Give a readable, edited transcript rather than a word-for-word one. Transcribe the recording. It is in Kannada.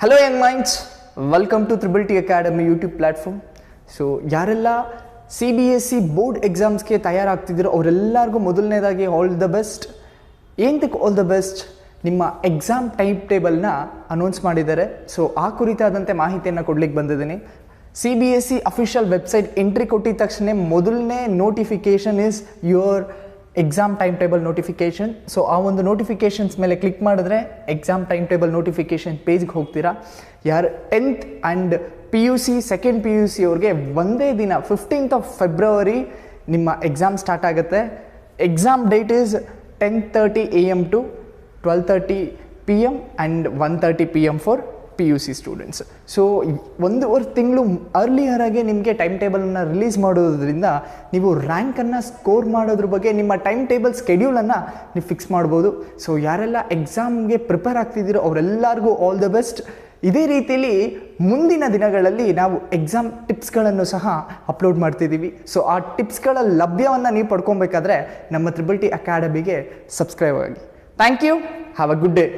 Hello young minds, welcome to triple T academy YouTube platform. So ಯಾರೆಲ್ಲ CBSE ಬೋರ್ಡ್ ಎಕ್ಸಾಮ್ಸ್ಗೆ ತಯಾರಾಗ್ತಿದ್ದೀರೋ ಅವರೆಲ್ಲರಿಗೂ ಮೊದಲನೇದಾಗಿ ಆಲ್ ದ ಬೆಸ್ಟ್. ಏನಕ್ಕೆ ಆಲ್ ದ ಬೆಸ್ಟ್? ನಿಮ್ಮ ಎಕ್ಸಾಮ್ ಟೈಮ್ ಟೇಬಲ್ನ ಅನೌನ್ಸ್ ಮಾಡಿದ್ದಾರೆ. ಸೊ ಆ ಕುರಿತಾದಂತೆ ಮಾಹಿತಿಯನ್ನು ಕೊಡ್ಲಿಕ್ಕೆ ಬಂದಿದ್ದೀನಿ. CBSE ಅಫಿಷಿಯಲ್ ವೆಬ್ಸೈಟ್ ಎಂಟ್ರಿ ಕೊಟ್ಟಿದ ತಕ್ಷಣ ಮೊದಲನೇ notification is your exam time table notification. So ಆ ಒಂದು ನೋಟಿಫಿಕೇಷನ್ಸ್ ಮೇಲೆ ಕ್ಲಿಕ್ ಮಾಡಿದ್ರೆ ಎಕ್ಸಾಮ್ ಟೈಮ್ ಟೇಬಲ್ ನೋಟಿಫಿಕೇಷನ್ ಪೇಜ್ಗೆ ಹೋಗ್ತೀರಾ. ಯಾರು 10th and PUC second PUC ಅವ್ರಿಗೆ ಒಂದೇ ದಿನ 15th of February ನಿಮ್ಮ ಎಕ್ಸಾಮ್ ಸ್ಟಾರ್ಟ್ ಆಗುತ್ತೆ. Exam date is 10:30 AM to 12:30 PM and 1:30 PM for PUC students. So 1.5 ತಿಂಗಳು ಅರ್ಲಿಯರಾಗೆ ನಿಮಗೆ ಟೈಮ್ ಟೇಬಲನ್ನು ರಿಲೀಸ್ ಮಾಡೋದ್ರಿಂದ ನೀವು ರ್ಯಾಂಕನ್ನು ಸ್ಕೋರ್ ಮಾಡೋದ್ರ ಬಗ್ಗೆ ನಿಮ್ಮ ಟೈಮ್ ಟೇಬಲ್ ಸ್ಕೆಡ್ಯೂಲನ್ನು ನೀವು ಫಿಕ್ಸ್ ಮಾಡ್ಬೋದು. ಸೊ ಯಾರೆಲ್ಲ ಎಕ್ಸಾಮ್ಗೆ ಪ್ರಿಪೇರ್ ಆಗ್ತಿದ್ದೀರೋ ಅವರೆಲ್ಲರಿಗೂ ಆಲ್ ದ ಬೆಸ್ಟ್. ಇದೇ ರೀತಿಯಲ್ಲಿ ಮುಂದಿನ ದಿನಗಳಲ್ಲಿ ನಾವು ಎಕ್ಸಾಮ್ ಟಿಪ್ಸ್ಗಳನ್ನು ಸಹ ಅಪ್ಲೋಡ್ ಮಾಡ್ತಿದ್ದೀವಿ. ಸೊ ಆ ಟಿಪ್ಸ್ಗಳ ಲಭ್ಯವನ್ನು ನೀವು ಪಡ್ಕೊಬೇಕಾದ್ರೆ ನಮ್ಮ ತ್ರಿಬಲ್ ಟಿ ಅಕಾಡೆಮಿಗೆ ಸಬ್ಸ್ಕ್ರೈಬ್ ಆಗಿ. Thank you. Have a good day.